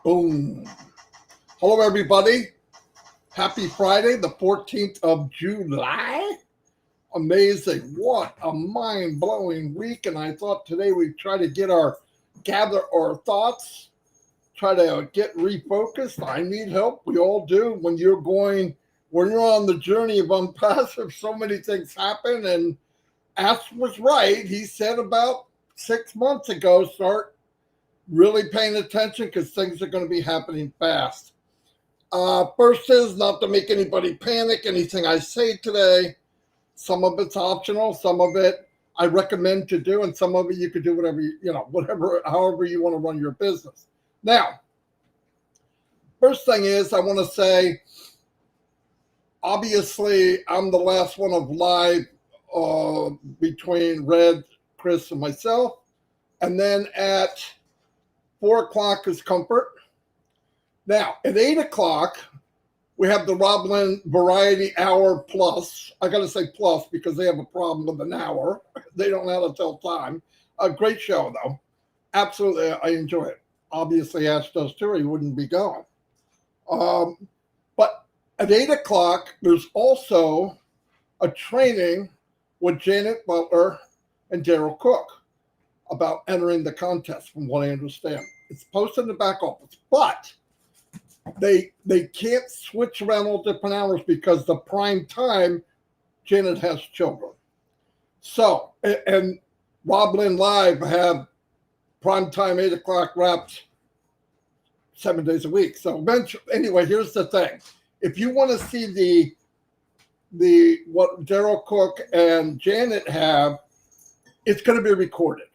Boom. Hello, everybody. Happy Friday, the 14th of July. Amazing. What a mind-blowing week. And I thought today we'd try to gather our thoughts, try to get refocused. I need help. We all do. When you're on the journey of OnPassive, so many things happen. And Ash was right. He said about 6 months ago, start really paying attention because things are going to be happening fast. First is not to make anybody panic. Anything I say today, some of it's optional, some of it I recommend to do, and some of it you could do however you want to run your business. Now, first thing is I want to say, obviously, I'm the last one of live between Red, Chris, and myself. And then at 4 o'clock is Comfort. Now, at 8 o'clock, we have the Roblin Variety Hour Plus. I got to say plus because they have a problem with an hour. They don't know how to tell time. A great show, though. Absolutely, I enjoy it. Obviously, Ash does too, or he wouldn't be going. But at 8 o'clock, there's also a training with Janet Butler and Daryl Cook about entering the contest, from what I understand. It's posted in the back office, but they can't switch around all different hours because the prime time, Janet has children. So, and Roblin Live have prime time 8 o'clock wrapped 7 days a week. So anyway, here's the thing. If you want to see what Daryl Cook and Janet have, it's going to be recorded.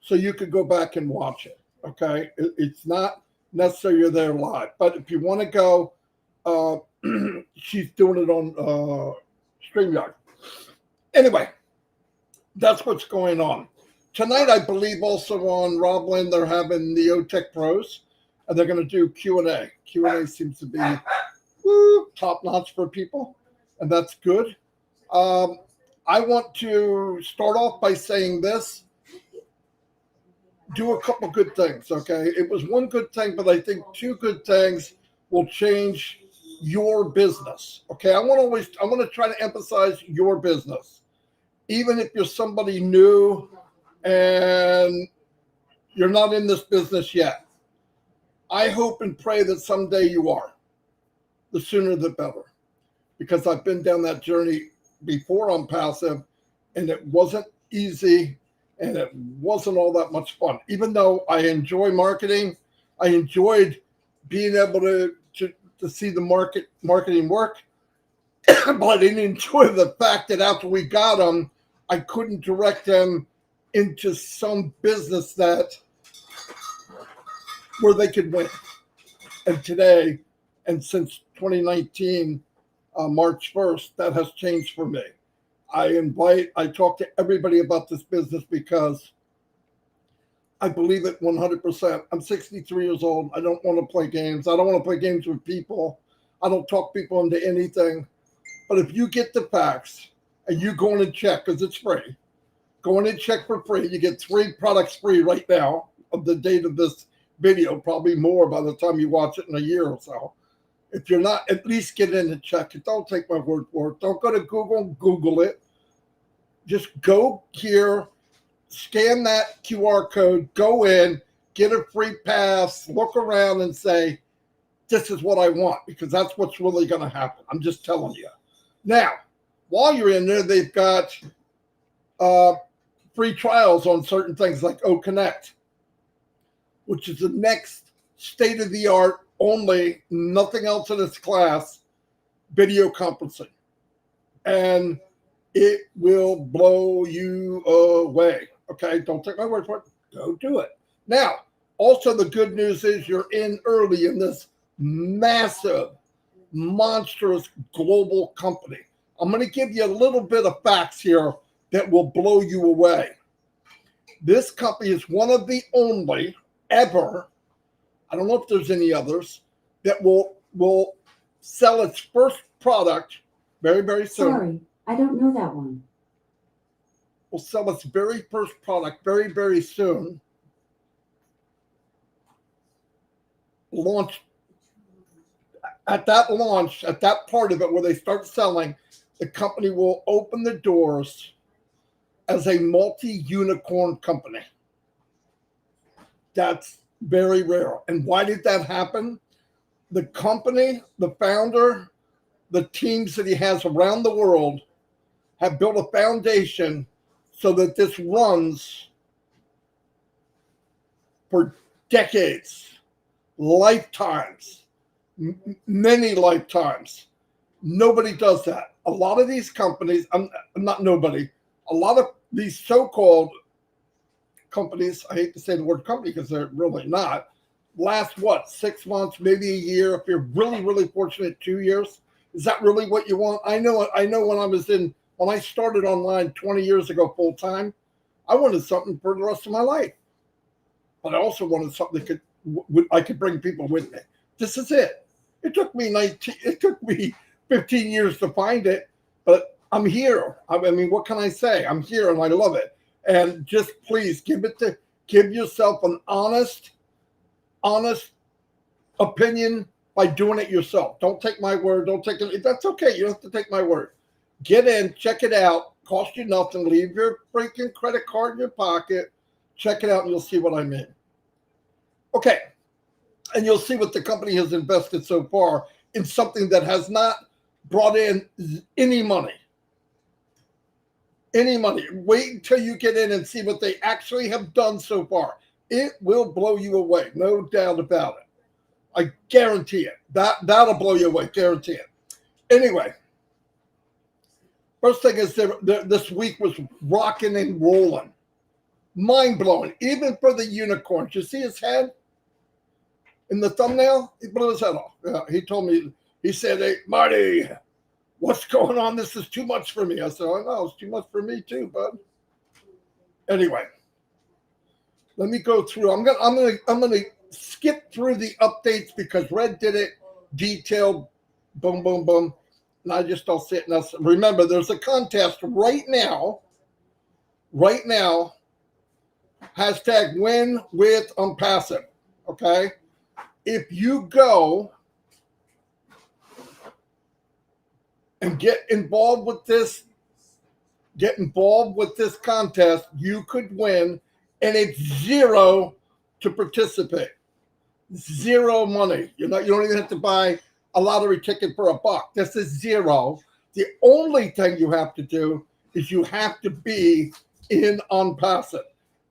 So you could go back and watch it. Okay. It's not necessarily there live, but if you want to go, she's doing it on StreamYard. Anyway, that's what's going on. Tonight, I believe also on Roblin, they're having the OTech Pros, and they're going to do Q&A. Q&A seems to be top notch for people, and that's good. I want to start off by saying this. Do a couple good things, okay? It was one good thing, but I think two good things will change your business, okay? I want to try to emphasize your business. Even if you're somebody new and you're not in this business yet, I hope and pray that someday you are. The sooner the better. Because I've been down that journey before OnPassive, and it wasn't easy. And it wasn't all that much fun. Even though I enjoy marketing, I enjoyed being able to see the marketing work. But I didn't enjoy the fact that after we got them, I couldn't direct them into some business where they could win. And today, and since 2019, March 1st, that has changed for me. I talk to everybody about this business because I believe it 100%. I'm 63 years old. I don't want to play games. I don't want to play games with people. I don't talk people into anything. But if you get the facts and you go in and check, because it's free, go in and check for free. You get 3 products free right now of the date of this video, probably more by the time you watch it in a year or so. If you're not, at least get in and check it. Don't take my word for it. Don't go to Google it. Just go here, scan that QR code, go in, get a free pass, look around and say, this is what I want, because that's what's really going to happen. I'm just telling you. Now, while you're in there, they've got free trials on certain things like OConnect, which is the next state-of-the-art, only, nothing else in its class, video conferencing. And it will blow you away. Okay, don't take my word for it. Go do it. Now, also the good news is you're in early in this massive, monstrous global company. I'm going to give you a little bit of facts here that will blow you away. This company is one of the only ever, I don't know if there's any others, that will sell its first product very, very soon. Sorry, I don't know that one. Will sell its very first product very, very soon. launch, at that launch, at that part of it where they start selling, the company will open the doors as a multi-unicorn company. That's very rare. And why did that happen? The company, the founder, the teams that he has around the world have built a foundation so that this runs for decades, lifetimes, many lifetimes. Nobody does that. A lot of these companies, I'm not nobody, a lot of these so-called companies, I hate to say the word company because they're really not, last what, 6 months, maybe a year. If you're really, really fortunate, 2 years. Is that really what you want? I know when I started online 20 years ago full time, I wanted something for the rest of my life. But I also wanted something that I could bring people with me. This is it. It took me 15 years to find it, but I'm here. I mean, what can I say? I'm here and I love it. And just please give yourself an honest opinion by doing it yourself. Don't take my word. Don't take it. That's okay. You don't have to take my word. Get in, check it out. Cost you nothing. Leave your freaking credit card in your pocket. Check it out and you'll see what I mean. Okay. And you'll see what the company has invested so far in something that has not brought in any money. Any money. Wait until you get in and see what they actually have done so far. It will blow you away. No doubt about it. I guarantee it. That'll blow you away. Guarantee it. Anyway, first thing is this week was rocking and rolling. Mind-blowing. Even for the unicorns. You see his head in the thumbnail? He blew his head off. Yeah, he told me, he said, "Hey, Marty, what's going on? This is too much for me." I said, "I know, it's too much for me too, bud." Anyway, let me go through. I'm gonna skip through the updates because Red did it detailed, boom, boom, boom. And I just don't see it. Now, remember, there's a contest right now, hashtag win with OnPassive. Okay. If you go and get involved with this contest, you could win, and it's zero to participate. Zero money. You don't even have to buy a lottery ticket for $1. This is zero. The only thing you have to do is you have to be in OnPassive.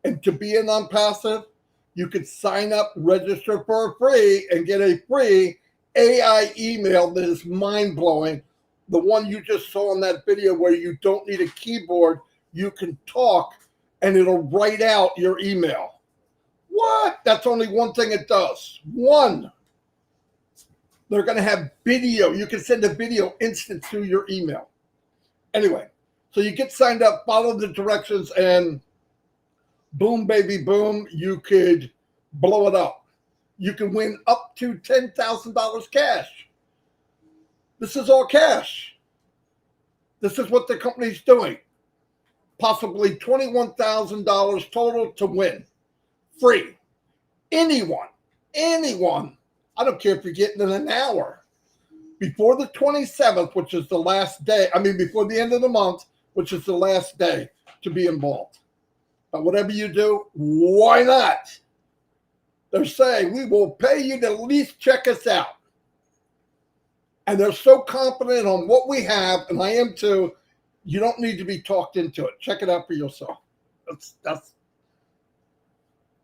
And to be in OnPassive, you could sign up, register for free, and get a free AI email that is mind-blowing. The one you just saw in that video where you don't need a keyboard, you can talk, and it'll write out your email. What? That's only one thing it does. One. They're going to have video. You can send a video instant to your email. Anyway, so you get signed up, follow the directions, and boom, baby, boom, you could blow it up. You can win up to $10,000 cash. This is all cash. This is what the company's doing. Possibly $21,000 total to win. Free. Anyone, I don't care if you're getting in an hour, before the 27th, which is the last day, before the end of the month, which is the last day to be involved. But whatever you do, why not? They're saying we will pay you to at least check us out. And they're so confident on what we have, and I am too, you don't need to be talked into it. Check it out for yourself. That's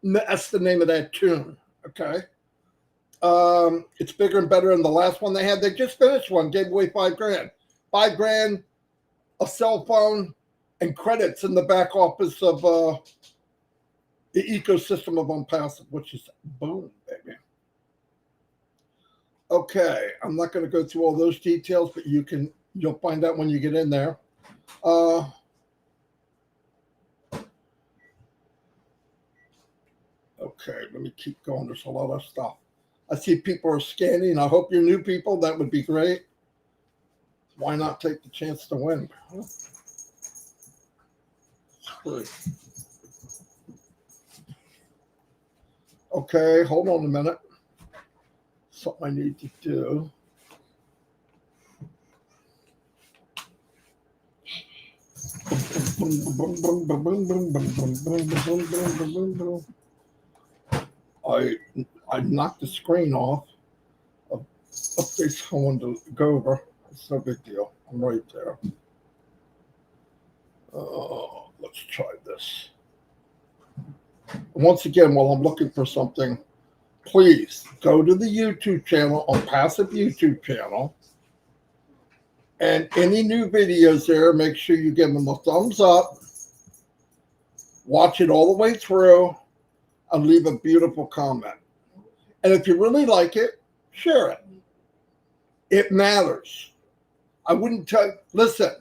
the name of that tune, okay? It's bigger and better than the last one they had. They just finished one, gave away $5,000. $5,000, a cell phone, and credits in the back office of the ecosystem of OnPassive, which is boom, baby. Okay, I'm not going to go through all those details, but you'll find out when you get in there. Okay, let me keep going. There's a lot of stuff. I see people are scanning. I hope you're new people. That would be great. Why not take the chance to win? Okay, hold on a minute. something I need to do. I knocked the screen off. Updates I wanted to go over. It's no big deal. I'm right there. Let's try this. Once again, while I'm looking for something, please go to the YouTube channel, OnPassive YouTube channel, and any new videos there, make sure you give them a thumbs up, watch it all the way through, and leave a beautiful comment. And if you really like it, share it. It matters. I wouldn't tell, listen,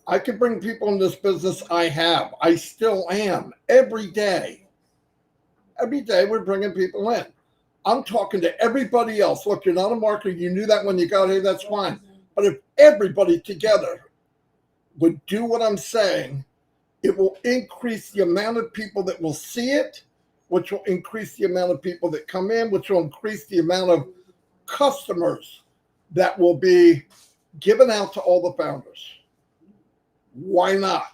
I can bring people in this business. I still am every day. Every day we're bringing people in. I'm talking to everybody else. Look, you're not a marketer. You knew that when you got here, that's fine. But if everybody together would do what I'm saying, it will increase the amount of people that will see it, which will increase the amount of people that come in, which will increase the amount of customers that will be given out to all the founders. Why not?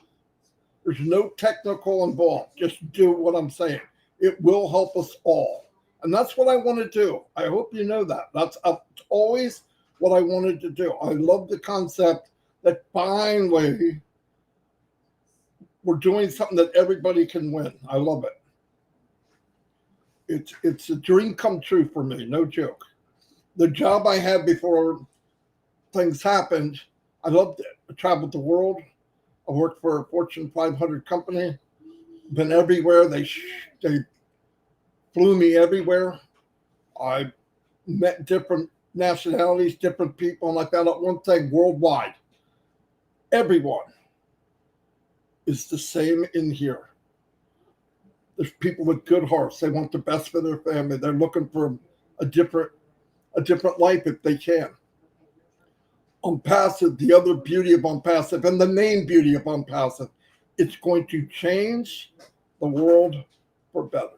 There's no technical involved. Just do what I'm saying. It will help us all. And that's what I want to do. I hope you know that. That's always what I wanted to do. I love the concept that finally we're doing something that everybody can win. I love it. It's a dream come true for me, no joke. The job I had before things happened, I loved it. I traveled the world. I worked for a Fortune 500 company, been everywhere. They flew me everywhere. I met different nationalities, different people, and I found out one thing worldwide. Everyone is the same in here. There's people with good hearts. They want the best for their family. They're looking for a different life if they can. OnPassive, the other beauty of OnPassive, and the main beauty of OnPassive, it's going to change the world for better.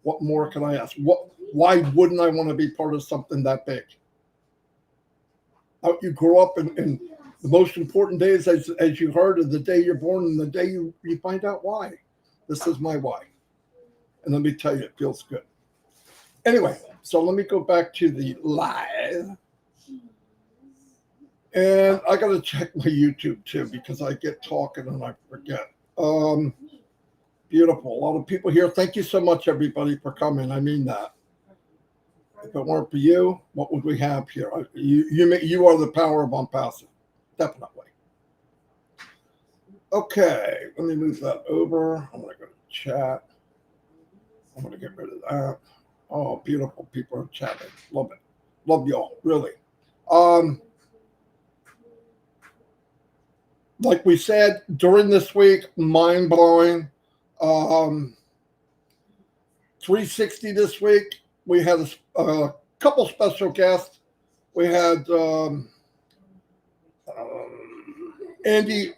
What more can I ask? Why wouldn't I want to be part of something that big? You grow up in the most important days, as you heard, are the day you're born and the day you find out why. This is my why. And let me tell you, it feels good. Anyway, so let me go back to the live. And I got to check my YouTube too, because I get talking and I forget. Beautiful. A lot of people here. Thank you so much, everybody, for coming. I mean that. If it weren't for you, what would we have here? You are the power of OnPassive. Definitely. Okay. Let me move that over. I'm going to go to chat. I'm going to get rid of that. Oh, beautiful. People are chatting. Love it. Love y'all. Really. Like we said, during this week, mind-blowing. 360 this week, we had a couple special guests. We had Andy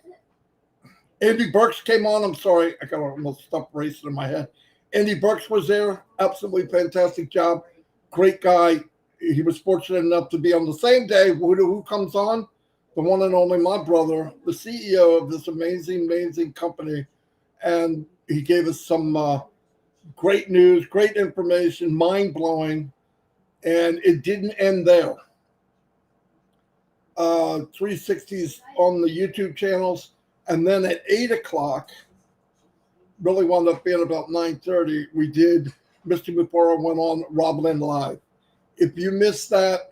Burks came on. I'm sorry, I got all the stuff racing in my head. Andy Burks was there. Absolutely fantastic job. Great guy. He was fortunate enough to be on the same day. Who comes on? The one and only my brother, the CEO of this amazing company. And he gave us some great news, great information, mind-blowing. And it didn't end there. 360s on the YouTube channels. And then at 8 o'clock, really wound up being about 9:30, we did, Mr. Mufaro went on Rob Lynn Live. If you missed that,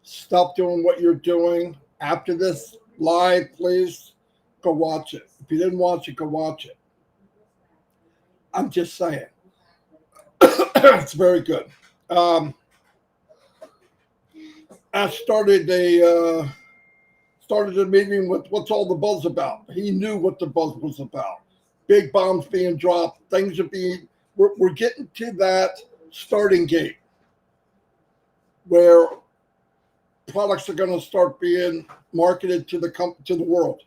stop doing what you're doing. After this live, please go watch it. If you didn't watch it, go watch it. I'm just saying. It's very good. Ash started a meeting with what's all the buzz about. He knew what the buzz was about. Big bombs being dropped. Things are being. We're getting to that starting gate where products are going to start being marketed to the world.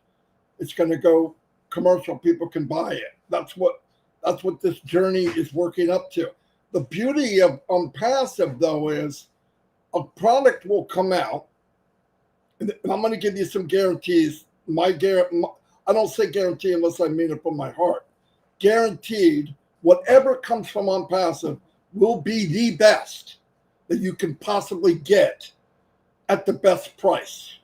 It's going to go commercial. People can buy it. That's what this journey is working up to. The beauty of OnPassive, though, is a product will come out, and I'm going to give you some guarantees. I don't say guarantee unless I mean it from my heart. Guaranteed, whatever comes from OnPassive will be the best that you can possibly get at the best price.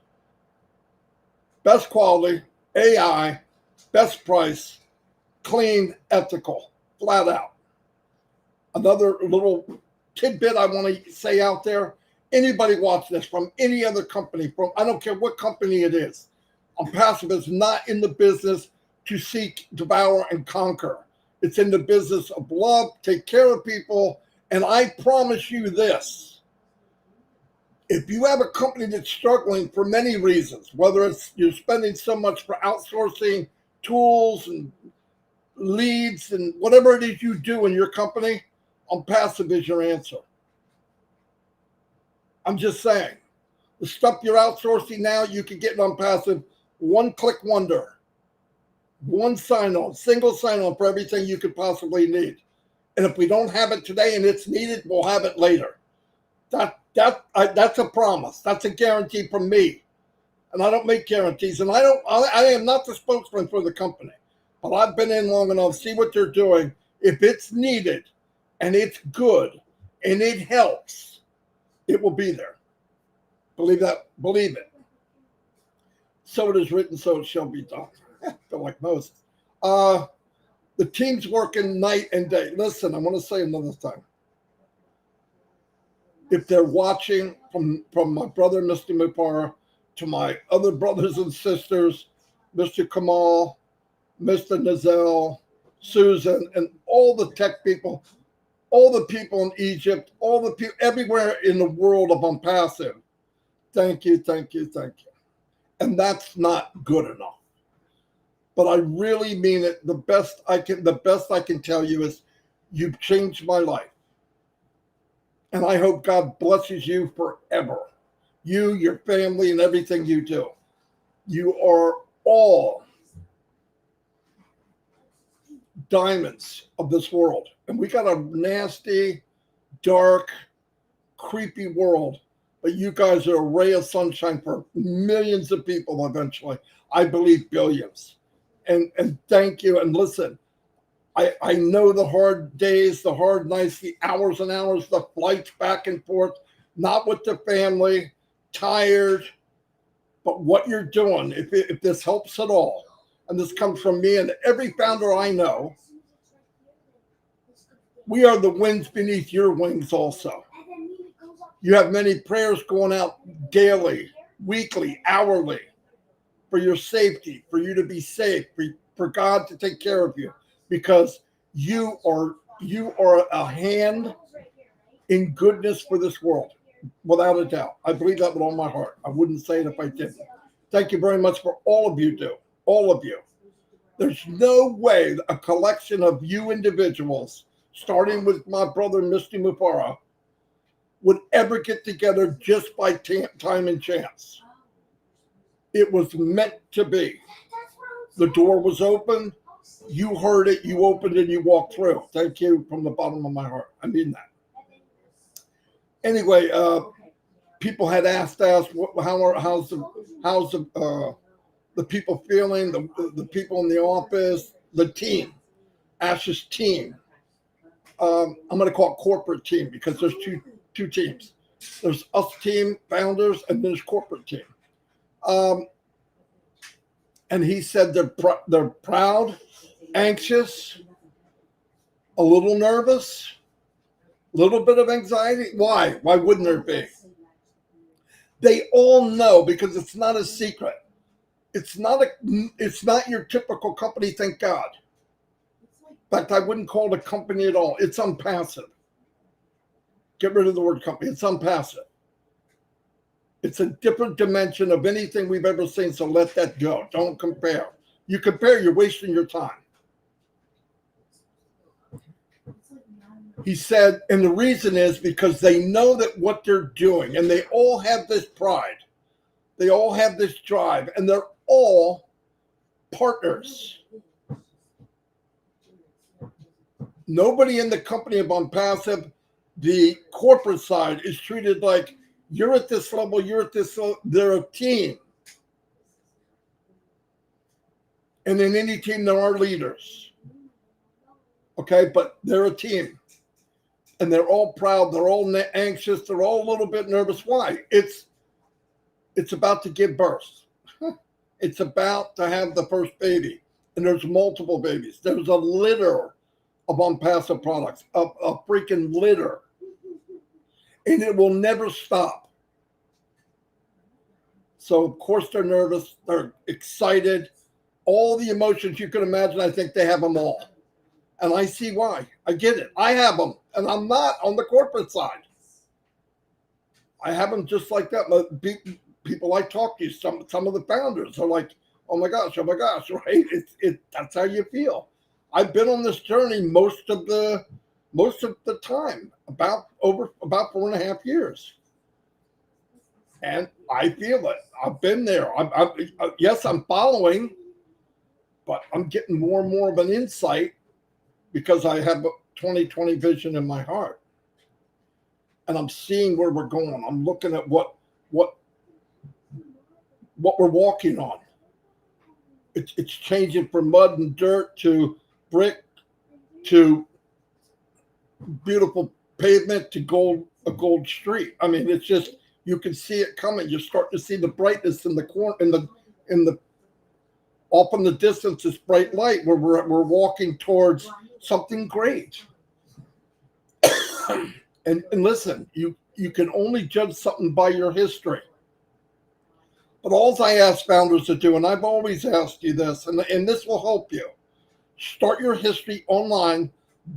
Best quality, AI, best price, clean, ethical, flat out. Another little tidbit I want to say out there, anybody watch this from any other company, from I don't care what company it is, OnPassive is not in the business to seek, devour, and conquer. It's in the business of love, take care of people, and I promise you this. If you have a company that's struggling for many reasons, whether it's you're spending so much for outsourcing tools and leads and whatever it is you do in your company, OnPassive is your answer. I'm just saying, the stuff you're outsourcing now, you can get it OnPassive, one-click wonder, one sign-on, single sign-on for everything you could possibly need. And if we don't have it today and it's needed, we'll have it later. That's a promise. That's a guarantee from me. And I don't make guarantees. And I am not the spokesman for the company. But I've been in long enough, see what they're doing. If it's needed and it's good and it helps, it will be there. Believe that. Believe it. So it is written, so it shall be done. Feel like Moses. The team's working night and day. Listen, I want to say another time. If they're watching, from my brother, Mr. Mupara, to my other brothers and sisters, Mr. Kamal, Mr. Nazel, Susan, and all the tech people, all the people in Egypt, all the people everywhere in the world of OnPassive, thank you, thank you, thank you. And that's not good enough. But I really mean it. The best I can tell you is you've changed my life. And I hope God blesses you forever. You, your family, and everything you do. You are all diamonds of this world. And we got a nasty, dark, creepy world. But you guys are a ray of sunshine for millions of people eventually. I believe billions. And thank you. And listen, I know the hard days, the hard nights, the hours and hours, the flights back and forth, not with the family, tired. But what you're doing, if this helps at all, and this comes from me and every founder I know, we are the winds beneath your wings also. You have many prayers going out daily, weekly, hourly, for your safety, for you to be safe, for God to take care of you, because you are a hand in goodness for this world, without a doubt. I believe that with all my heart. I wouldn't say it if I didn't. Thank you very much for all of you do, all of you. There's no way a collection of you individuals, starting with my brother, Mr. Mupara, would ever get together just by time and chance. It was meant to be. The door was open. You heard it. You opened it. You walked through. Thank you from the bottom of my heart. I mean that. Anyway, people had asked us, how's the people feeling? The people in the office, the team, Ash's team. I'm going to call it corporate team because there's two teams. There's us team founders and there's corporate team. And he said they're proud, anxious, a little nervous, a little bit of anxiety. Why? Why wouldn't there be? They all know because it's not a secret. It's not your typical company, thank God. In fact, I wouldn't call it a company at all. It's OnPassive. Get rid of the word company. It's OnPassive. It's a different dimension of anything we've ever seen, so let that go. Don't compare. You compare, you're wasting your time. He said, and the reason is because they know that what they're doing, and they all have this pride. They all have this drive, and they're all partners. Nobody in the company of OnPassive, the corporate side, is treated like you're at this level, you're at this level. They're a team. And in any team, there are leaders. Okay, but they're a team. And they're all proud, they're all anxious, they're all a little bit nervous. Why? It's about to give birth. It's about to have the first baby. And there's multiple babies. There's a litter of OnPassive products, a freaking litter. And it will never stop. So, of course, they're nervous. They're excited. All the emotions you can imagine, I think they have them all. And I see why. I get it. I have them. And I'm not on the corporate side. I have them just like that. But people I talk to, some of the founders are like, oh my gosh, right? That's how you feel. I've been on this journey most of the time, about 4.5 years. And I feel it. I've been there. Yes, I'm following, but I'm getting more and more of an insight because I have a 2020 vision in my heart. And I'm seeing where we're going. I'm looking at what we're walking on. It's changing from mud and dirt to brick to beautiful pavement to a gold street. I mean, it's just, you can see it coming. You're starting to see the brightness in the corner, in the off in the distance, this bright light where we're walking towards something great. and listen, you can only judge something by your history. But all I ask founders to do, and I've always asked you this, and this will help you, start your history online,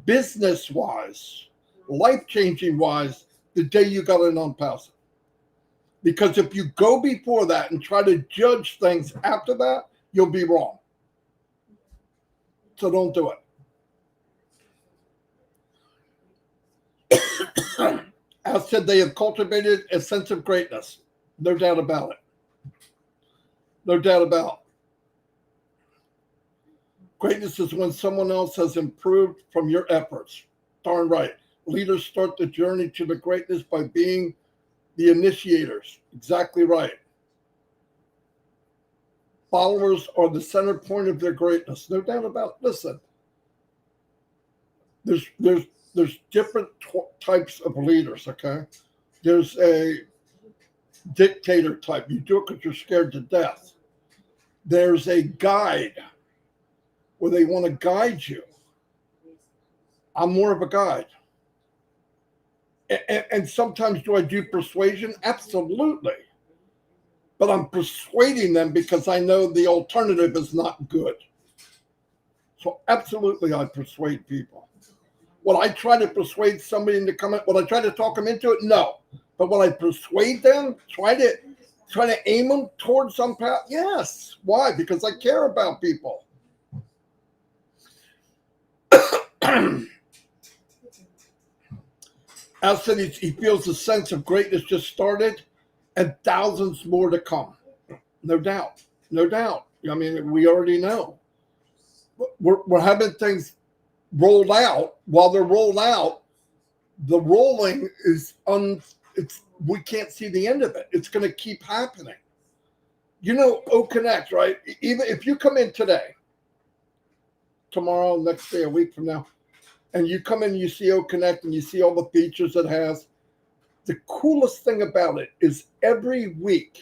business-wise, life-changing wise, the day you got in OnPassive. Because if you go before that and try to judge things after that, you'll be wrong. So don't do it. As said, they have cultivated a sense of greatness. No doubt about it. No doubt about it. Greatness is when someone else has improved from your efforts. Darn right. Leaders start the journey to the greatness by being the initiators. Exactly right. Followers are the center point of their greatness. No doubt about it. Listen, there's different types of leaders, okay? There's a dictator type. You do it because you're scared to death. There's a guide where they want to guide you. I'm more of a guide. And sometimes do I do persuasion? Absolutely. But I'm persuading them because I know the alternative is not good. So absolutely I persuade people. Would I try to persuade somebody into coming? Would I try to talk them into it? No. But would I persuade them? Try to aim them towards some path? Yes. Why? Because I care about people. As said, he feels a sense of greatness just started and thousands more to come. No doubt. No doubt. I mean, we already know. We're having things rolled out. While they're rolled out, the rolling is we can't see the end of it. It's going to keep happening. You know, OConnect, right? Even if you come in today, tomorrow, next day, a week from now, and you come in and you see OConnect and you see all the features it has, the coolest thing about it is every week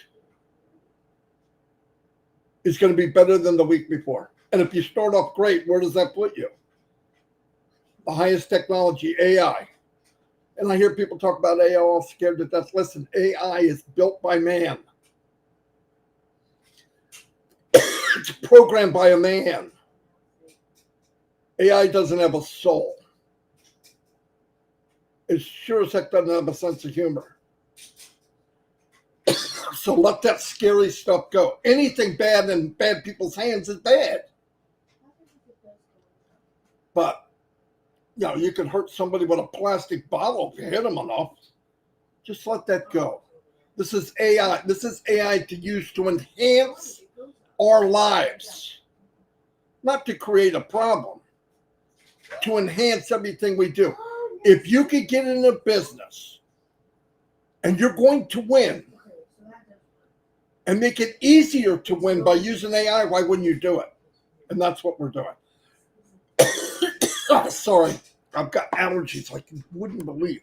is going to be better than the week before. And if you start off great, where does that put you? The highest technology, AI. And I hear people talk about AI, all scared to death. Listen, AI is built by man. It's programmed by a man. AI doesn't have a soul. It sure as heck doesn't have a sense of humor. So let that scary stuff go. Anything bad in bad people's hands is bad. But, you know, you can hurt somebody with a plastic bottle if you hit them enough. Just let that go. This is AI. This is AI to use to enhance our lives, not to create a problem. to enhance everything we do. If you could get in a business and you're going to win and make it easier to win by using AI, why wouldn't you do it? And that's what we're doing. Sorry, I've got allergies like you wouldn't believe.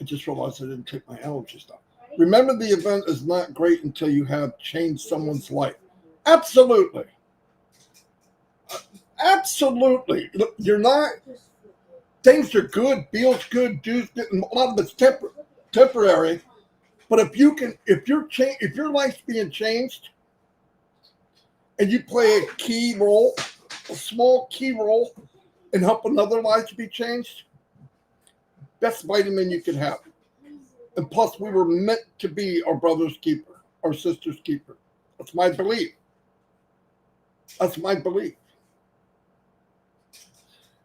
I just realized I didn't take my allergy stuff. Remember, the event is not great until you have changed someone's life. Absolutely. Absolutely. Look, you're not, things are good, feels good, dudes getting, a lot of it's temporary. But if you can, if your life's being changed and you play a key role, a small key role in helping other lives be changed, best vitamin you can have. And plus, we were meant to be our brother's keeper, our sister's keeper. That's my belief. That's my belief.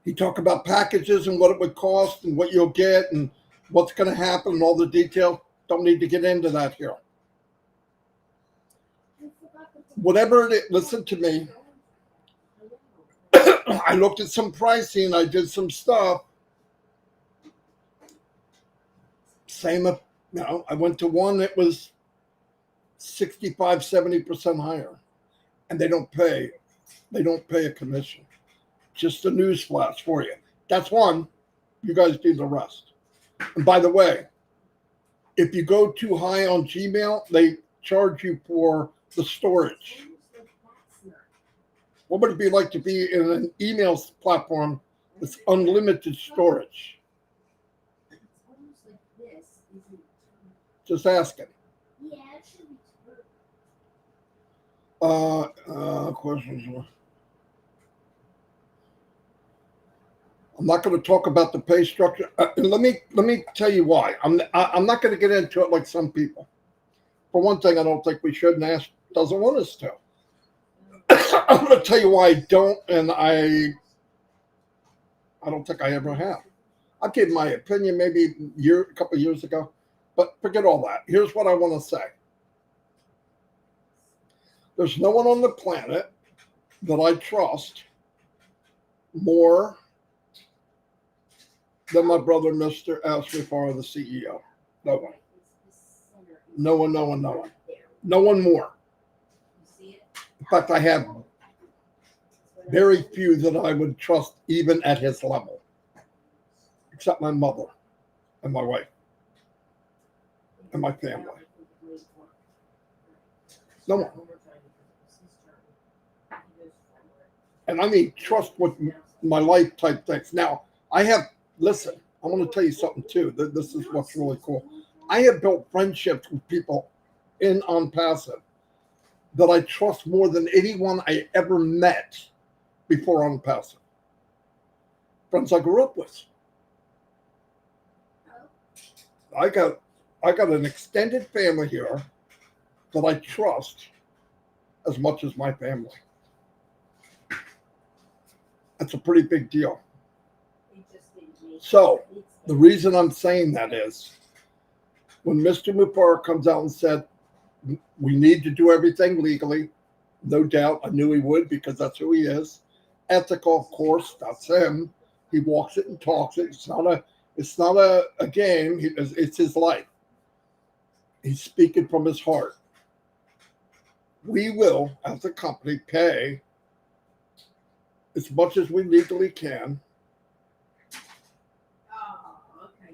He talked about packages and what it would cost and what you'll get and what's going to happen and all the details. Don't need to get into that here. Whatever it is, listen to me. I looked at some pricing. I did some stuff. Same, I went to one that was 65, 70% higher. And they don't pay a commission. Just a news flash for you. That's one. You guys do the rest. And by the way, if you go too high on Gmail, they charge you for the storage. What would it be like to be in an email platform with unlimited storage? Just asking. Questions. I'm not going to talk about the pay structure. Let me tell you why. I'm not going to get into it like some people. For one thing, I don't think we should, and Ash doesn't want us to. I'm going to tell you why I don't, and I don't think I ever have. I gave my opinion maybe a couple of years ago, but forget all that. Here's what I want to say. There's no one on the planet that I trust more than my brother, Mr. Ashley Farr, the CEO. No one. No one, no one, no one. No one more. In fact, I have very few that I would trust even at his level, except my mother and my wife and my family. No one. And I mean, trust with my life type things. Now, listen, I want to tell you something too. This is what's really cool. I have built friendships with people in OnPassive that I trust more than anyone I ever met before OnPassive. Friends I grew up with. I got an extended family here that I trust as much as my family. That's a pretty big deal. So the reason I'm saying that is when Mr. Mupar comes out and said, we need to do everything legally, no doubt, I knew he would because that's who he is. Ethical, of course, that's him. He walks it and talks it. It's not a game. It's his life. He's speaking from his heart. We will, as a company, pay as much as we legally can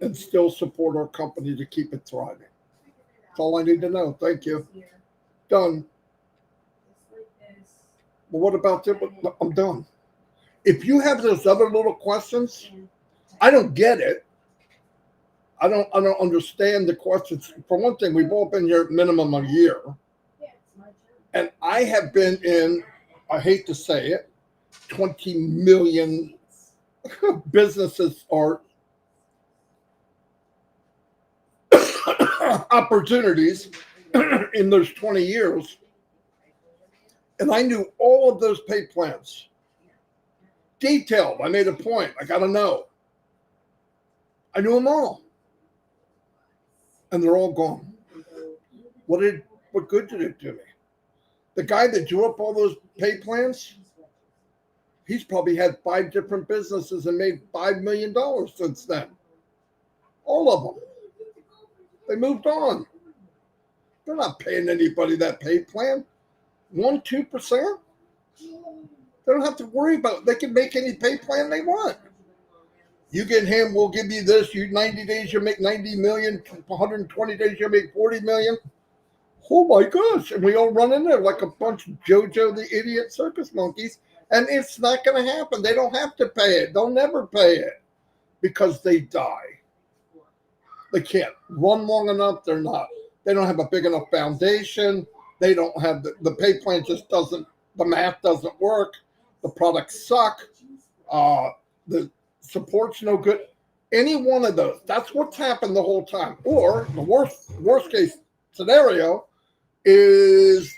and still support our company to keep it thriving. That's all I need to know. Thank you. Done. Well, what about this? I'm done. If you have those other little questions, I don't get it. I don't understand the questions. For one thing, we've all been here minimum a year. And I have been in, I hate to say it, 20 million businesses or opportunities in those 20 years. And I knew all of those pay plans. Detailed. I made a point. I got to know. I knew them all. And they're all gone. What good did it do me? The guy that drew up all those pay plans, He's probably had 5 different businesses and made $5 million since then. All of them. They moved on. They're not paying anybody that pay plan. 1-2%. They don't have to worry about it. They can make any pay plan they want. You get him, we'll give you this. You 90 days, you'll make 90 million. 120 days, you'll make 40 million. Oh my gosh. And we all run in there like a bunch of JoJo the idiot circus monkeys. And it's not going to happen. They don't have to pay it. They'll never pay it because they die. They can't run long enough. They don't have a big enough foundation. They don't have the pay plan just doesn't, the math doesn't work. The products suck. The support's no good. Any one of those. That's what's happened the whole time. Or the worst case scenario is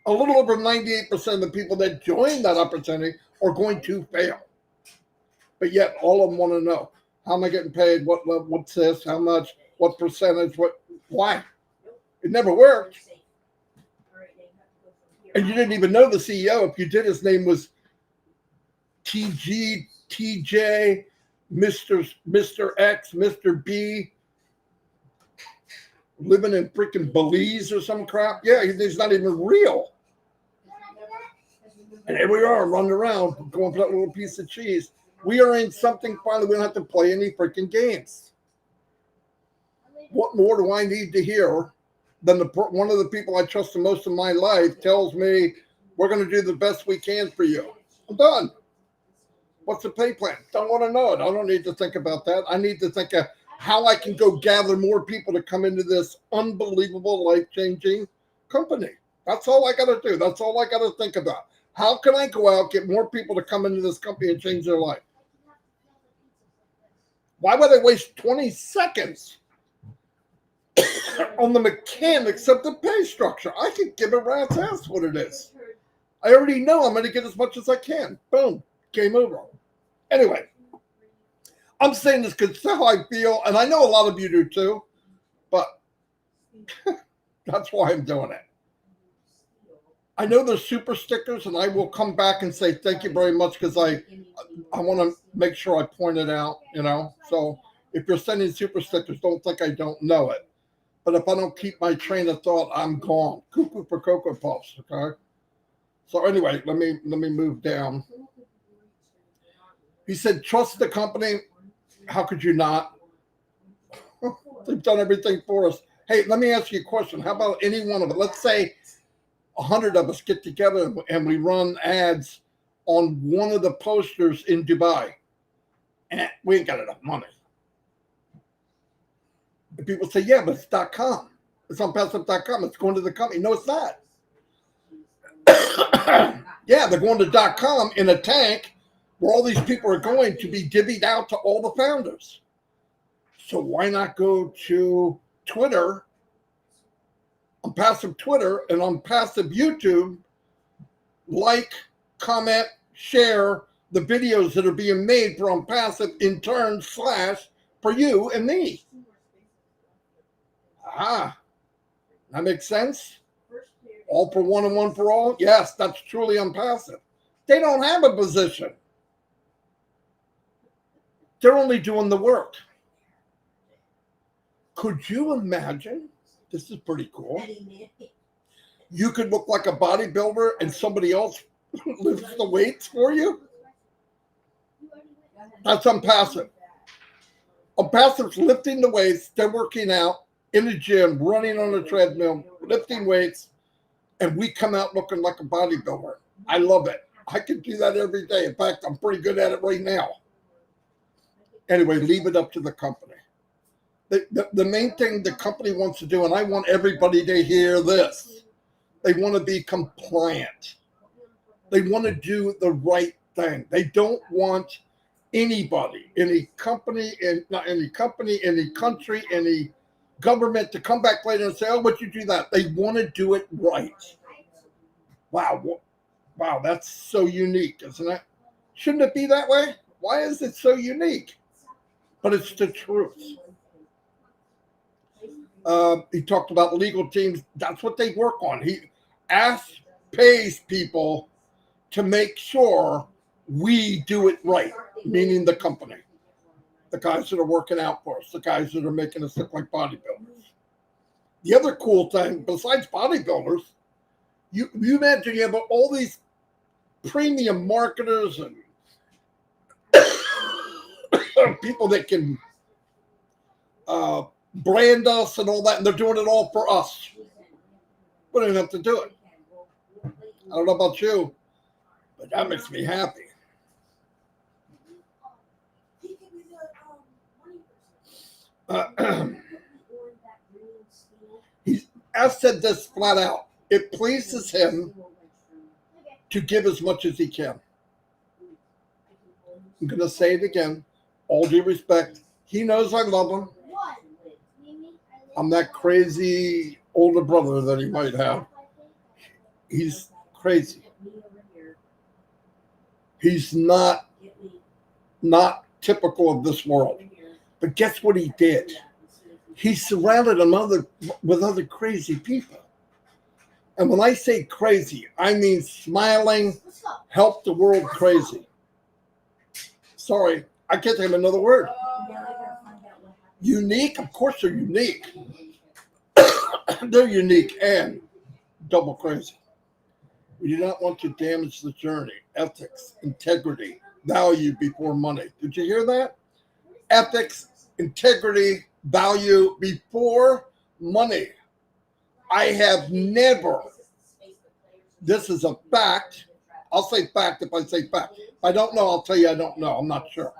a little over 98% of the people that join that opportunity are going to fail. But yet all of them want to know, how am I getting paid? What's this? How much? What percentage? Why? It never worked. And you didn't even know the CEO. If you did, his name was TG, TJ, Mr. X, Mr. B, living in freaking Belize or some crap. Yeah, he's not even real. And here we are running around going for that little piece of cheese. We are in something finally. We don't have to play any freaking games. What more do I need to hear than one of the people I trust the most in my life tells me, we're going to do the best we can for you. I'm done. What's the pay plan? Don't want to know it. I don't need to think about that. I need to think of how I can go gather more people to come into this unbelievable, life-changing company. That's all I got to do. That's all I got to think about. How can I go out, get more people to come into this company and change their life? Why would I waste 20 seconds on the mechanics of the pay structure? I could give a rat's ass what it is. I already know I'm going to get as much as I can. Boom. Game over. Anyway, I'm saying this because that's how I feel, and I know a lot of you do too, but that's why I'm doing it. I know there's super stickers, and I will come back and say thank you very much because I want to make sure I point it out, So if you're sending super stickers, don't think I don't know it. But if I don't keep my train of thought, I'm gone. Cuckoo for Cocoa Puffs, okay? So anyway, let me move down. He said, trust the company. How could you not? They've done everything for us. Hey, let me ask you a question. How about any one of it? Let's say 100 of us get together and we run ads on one of the posters in Dubai. And we ain't got enough money. And people say, yeah, but it's .com. It's OnPassive.com. It's going to the company. No, it's not. Yeah, they're going to .com in a tank where all these people are going to be divvied out to all the founders. So why not go to Twitter, OnPassive Twitter, and OnPassive YouTube, like, comment, share the videos that are being made for OnPassive in turn / for you and me. That makes sense? All for one and one for all? Yes, that's truly OnPassive. They don't have a position. They're only doing the work. Could you imagine? This is pretty cool. You could look like a bodybuilder and somebody else lifts the weights for you? That's OnPassive. OnPassive's lifting the weights. They're working out in the gym, running on a treadmill, lifting weights, and we come out looking like a bodybuilder. I love it. I could do that every day. In fact, I'm pretty good at it right now. Anyway, leave it up to the company. The main thing the company wants to do, and I want everybody to hear this, they want to be compliant. They want to do the right thing. They don't want anybody, any company, not any company, any country, any government to come back later and say, oh, what'd you do that? They want to do it right. Wow, that's so unique, isn't it? Shouldn't it be that way? Why is it so unique? But it's the truth. He talked about legal teams. That's what they work on. He pays people to make sure we do it right, meaning the company, the guys that are working out for us, the guys that are making us look like bodybuilders. The other cool thing, besides bodybuilders, you imagine you have all these premium marketers and people that can brand us and all that, and they're doing it all for us. We don't even have to do it. I don't know about you, but that makes me happy. I've said this flat out. It pleases him to give as much as he can. I'm going to say it again. All due respect. He knows I love him. I'm that crazy older brother that he might have. He's crazy. He's not typical of this world. But guess what he did? He surrounded him with other crazy people. And when I say crazy, I mean smiling, help the world crazy. Sorry, I can't think of another word. Unique? Of course they're unique. They're unique and double crazy. We do not want to damage the journey. Ethics, integrity, value before money. Did you hear that? Ethics, integrity, value before money. I have never, this is a fact. I'll say fact if I say fact. If I don't know, I'll tell you I don't know. I'm not sure.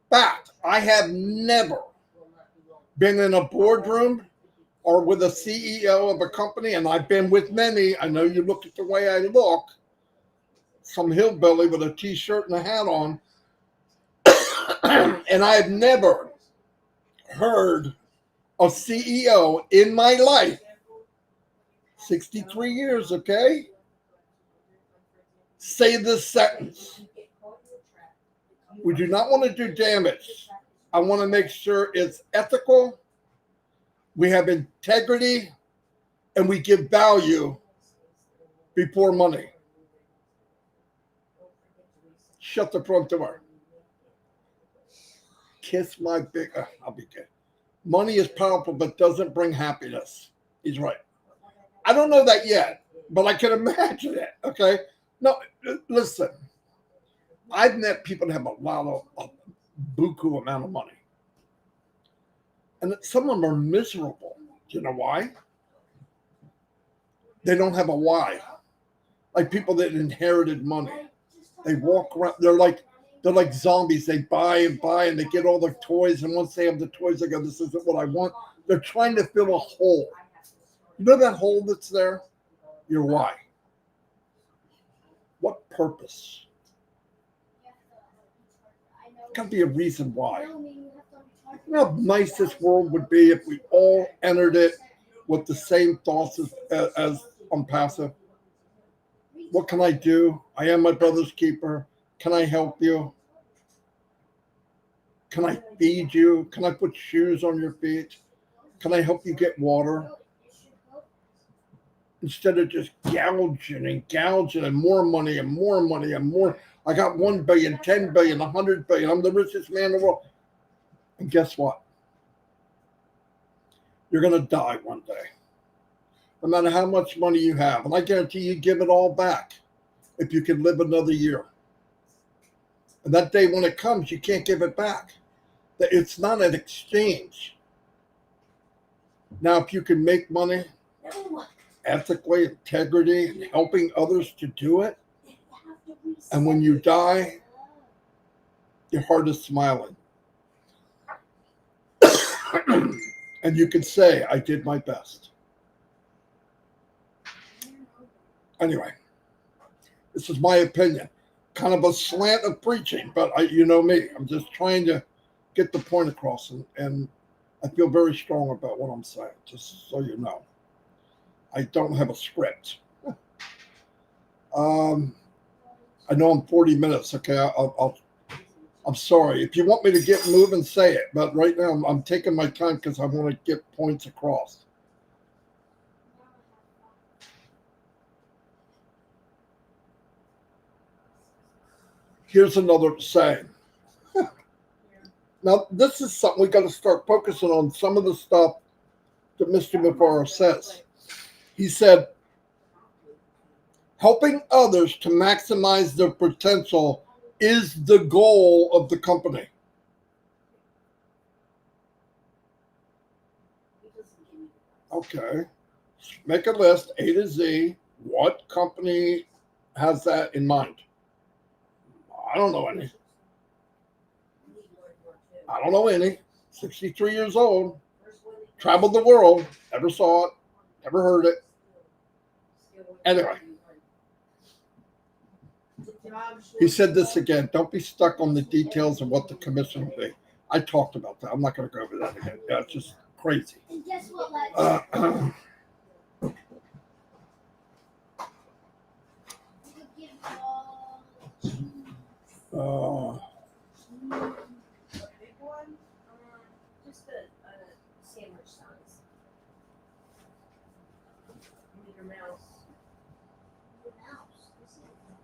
Fact, I have never been in a boardroom or with a CEO of a company, and I've been with many. I know you look at the way I look, some hillbilly with a t-shirt and a hat on, and I've never heard a CEO in my life, 63 years, okay, say this sentence. We do not want to do damage. I want to make sure it's ethical, we have integrity, and we give value before money. Shut the front door. Kiss my big, I'll be good. Money is powerful, but doesn't bring happiness. He's right. I don't know that yet, but I can imagine it, okay? No, listen. I've met people that have a lot of buku amount of money. And some of them are miserable. Do you know why? They don't have a why. Like people that inherited money. They walk around, they're like zombies. They buy and buy and they get all their toys. And once they have the toys, they go, this isn't what I want. They're trying to fill a hole. You know that hole that's there? Your why. What purpose? Got to be a reason why. You know how nice this world would be if we all entered it with the same thoughts as OnPassive. What can I do? I am my brother's keeper. Can I help you? Can I feed you? Can I put shoes on your feet? Can I help you get water? Instead of just gouging and more money and more money and more. I got 1 billion, 10 billion, 100 billion. I'm the richest man in the world. And guess what? You're going to die one day. No matter how much money you have. And I guarantee you give it all back if you can live another year. And that day when it comes, you can't give it back. It's not an exchange. Now, if you can make money ethically, integrity, and helping others to do it, and when you die, your heart is smiling. And you can say, I did my best. Anyway, this is my opinion. Kind of a slant of preaching, but you know me. I'm just trying to get the point across, and I feel very strong about what I'm saying, just so you know. I don't have a script. I know I'm 40 minutes, okay? I'm sorry. If you want me to get moving, say it. But right now, I'm taking my time because I want to get points across. Here's another saying. Now, this is something we got to start focusing on. Some of the stuff that Mr. Mavara says. He said, helping others to maximize their potential is the goal of the company. Okay. Make a list, A to Z. What company has that in mind? I don't know any. I don't know any. 63 years old. Traveled the world. Never saw it. Never heard it. Anyway. He said this again. Don't be stuck on the details of what the commission will be. I talked about that. I'm not going to go over that again. Yeah, it's just crazy.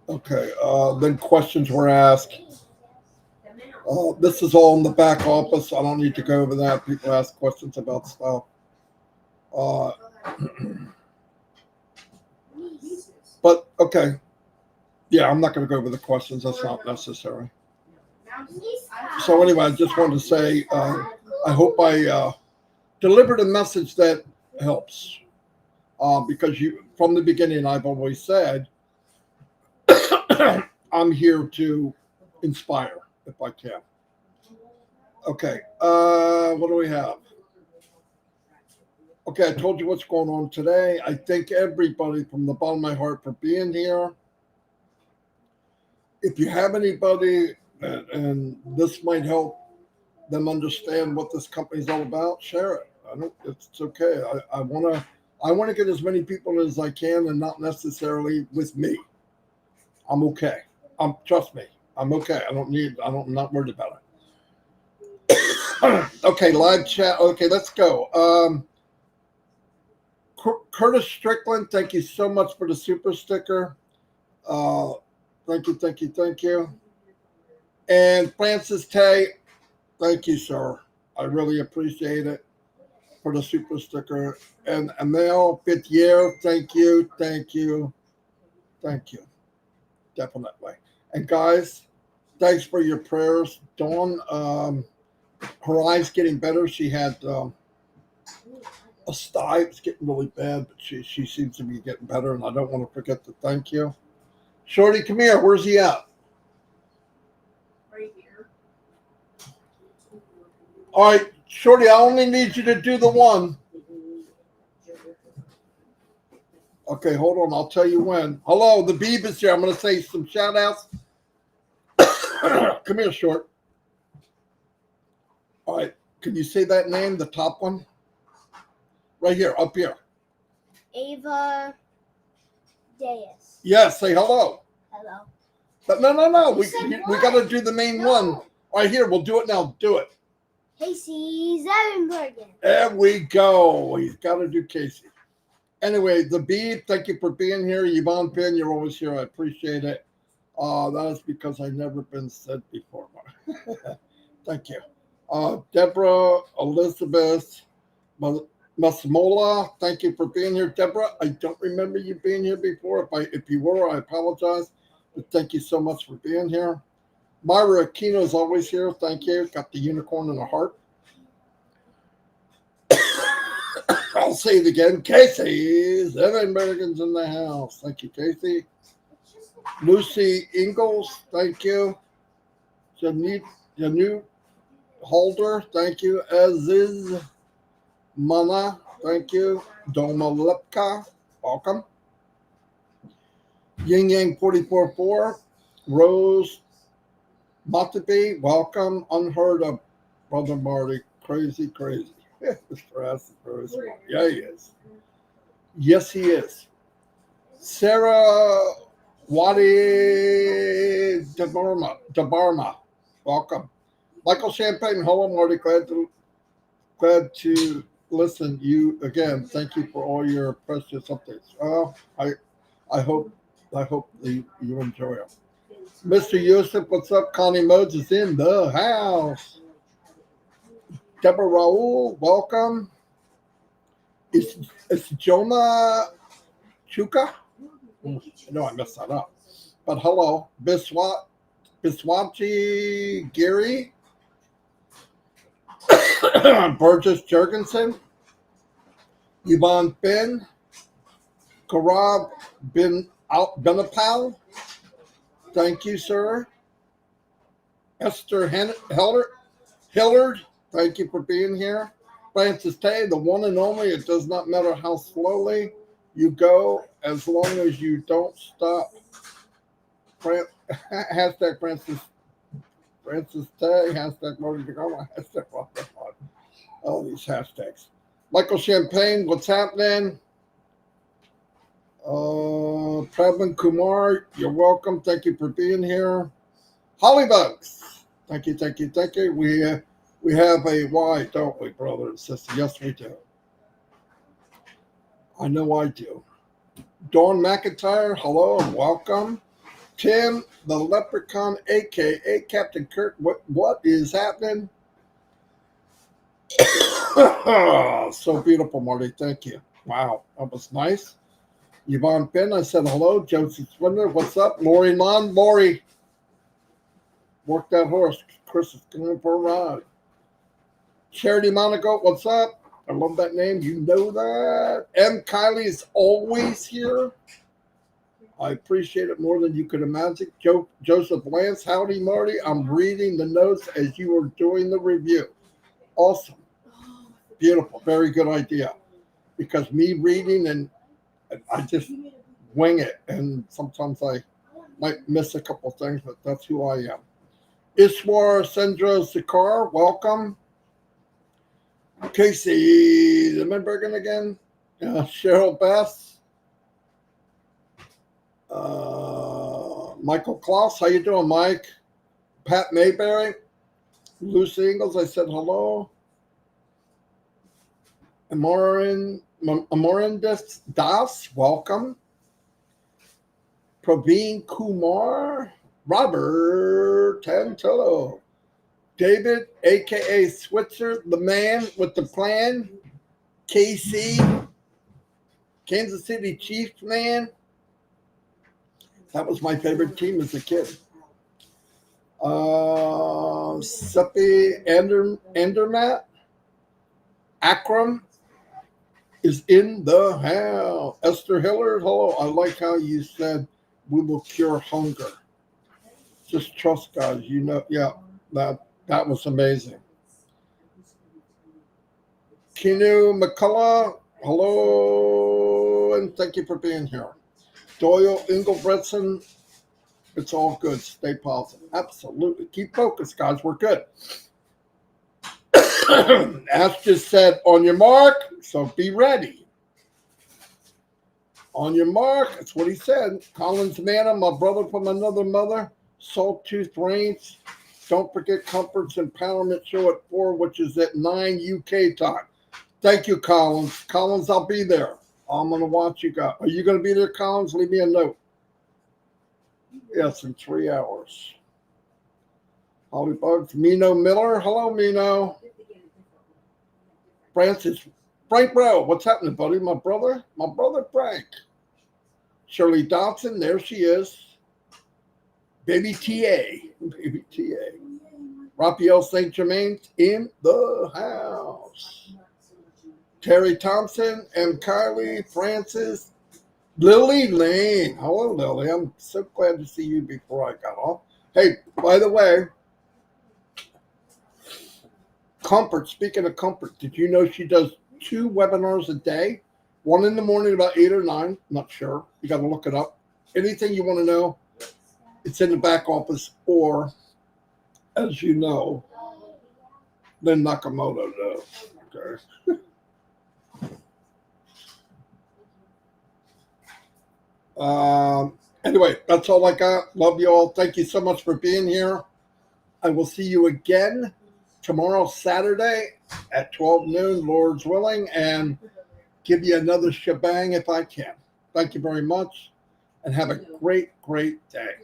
Okay. Then questions were asked. This is all in the back office. I don't need to go over that. People ask questions about stuff. But okay. Yeah, I'm not going to go over the questions. That's not necessary. So anyway, I just wanted to say, I hope I delivered a message that helps. Because from the beginning, I've always said, I'm here to inspire if I can. Okay, what do we have? Okay, I told you what's going on today. I thank everybody from the bottom of my heart for being here. If you have anybody, and this might help them understand what this company's all about, share it. It's okay. I want to get as many people as I can, and not necessarily with me. I'm okay. Trust me, I'm okay. I'm not worried about it. Okay, live chat. Okay, let's go. Curtis Strickland, thank you so much for the super sticker. Thank you. And Francis Tay, thank you, sir. I really appreciate it for the super sticker. And Emil Pithier, thank you. Definitely. And guys, thanks for your prayers. Dawn, her eye's getting better. She had a sty. It's getting really bad, but she seems to be getting better, and I don't want to forget to thank you. Shorty, come here. Where's he at? Right here. All right, Shorty, I only need you to do the one. Okay, hold on. I'll tell you when. Hello, the Beeb is here. I'm going to say some shout outs. Come here, Short. All right. Can you say that name, the top one? Right here, up here. Ava Deus. Yes, say hello. Hello. But no. You We said got to what? do the main No. one. All right, here. We'll do it now. Do it. Casey Zevenbergen. There we go. He's got to do Casey. Anyway, the Beeb, thank you for being here. Yvonne Pin, you're always here. I appreciate it. That is because I've never been said before. Thank you. Deborah, Elizabeth, Masmola, thank you for being here. Deborah, I don't remember you being here before. If you were, I apologize. But thank you so much for being here. Myra Aquino is always here. Thank you. Got the unicorn in the heart. I'll say it again. Casey Zevenbergen's in the house. Thank you, Casey. Lucy Ingalls, thank you. Janu Holder, thank you. Aziz Mana, thank you. Doma Lepka, welcome. Yin Yang 44.4, Rose Matabi, welcome. Unheard of, Brother Marty, crazy. Mr. S is very smart. Yeah, he is. Yes, he is. Sarah Wadi Debarma, welcome. Michael Champagne, hello, Marty. Glad to listen. You again. Thank you for all your precious updates. I hope you enjoy them. Mr. Yusuf, what's up? Connie Modes is in the house. Deborah Raul, welcome. It's Joma Chuka? No, I messed that up. But hello. Biswachi Giri. Burgess Jurgensen. Yvonne Bin. Karab Bin Benapal. Thank you, sir. Esther Hillard, thank you for being here. Francis Tay, the one and only. It does not matter how slowly you go as long as you don't stop. Hashtag Francis Tay, hashtag Marty Degarmo, hashtag Rock. All these hashtags. Michael Champagne, what's happening? Pravin Kumar, you're welcome. Thank you for being here. Hollybugs, thank you. We have a why, don't we, brother and sister? Yes, we do. I know I do. Dawn McIntyre, hello and welcome. Tim, the Leprechaun, a.k.a. Captain Kirk, what is happening? So beautiful, Marty. Thank you. Wow, that was nice. Yvonne Finn, I said hello. Joseph Swindler, what's up? Lori Lund, Lori. Work that horse. Chris is going for a ride. Charity Monaco, what's up? I love that name. You know that. M. Kylie is always here. I appreciate it more than you could imagine. Joseph Lance, howdy, Marty. I'm reading the notes as you are doing the review. Awesome. Beautiful. Very good idea. Because me reading and I just wing it. And sometimes I might miss a couple things, but that's who I am. Iswar Sendra Sikar, welcome. Casey Limmenbergen again. Cheryl Bass. Michael Klaus, how you doing, Mike? Pat Mayberry. Lucy Ingalls, I said hello. Amorin Das, welcome. Praveen Kumar. Robert Tantillo. David, a.k.a. Switzer, the man with the plan. KC, Kansas City Chiefs man. That was my favorite team as a kid. Seppi Andermatt. Akram is in the house. Esther Hillard, hello. I like how you said we will cure hunger. Just trust guys. You know, yeah, that was amazing. Kinu McCullough, hello, and thank you for being here. Doyle Engelbretson, it's all good. Stay positive. Absolutely. Keep focused, guys. We're good. Ash just said, on your mark, so be ready. On your mark, that's what he said. Collins Manna, my brother from another mother. Sawtooth Range. Don't forget Comfort's Empowerment Show at 4, which is at 9 UK time. Thank you, Collins. Collins, I'll be there. I'm going to watch you guys. Are you going to be there, Collins? Leave me a note. Yes, in 3 hours. Holly Bugs. Mino Miller. Hello, Mino. Francis. Frank Bro. What's happening, buddy? My brother Frank. Shirley Dodson. There she is. Baby TA. Raphael St. Germain in the house. Terry Thompson and Kylie Francis. Lily Lane. Hello, Lily. I'm so glad to see you before I got off. Hey, by the way, Comfort, speaking of Comfort, did you know she does 2 webinars a day? One in the morning about 8 or 9. Not sure. You got to look it up. Anything you want to know, it's in the back office, or, as you know, Lynn Nakamoto does. Okay. Anyway, that's all I got. Love you all. Thank you so much for being here. I will see you again tomorrow, Saturday at 12 noon, Lord's willing, and give you another shebang if I can. Thank you very much, and have a great, great day.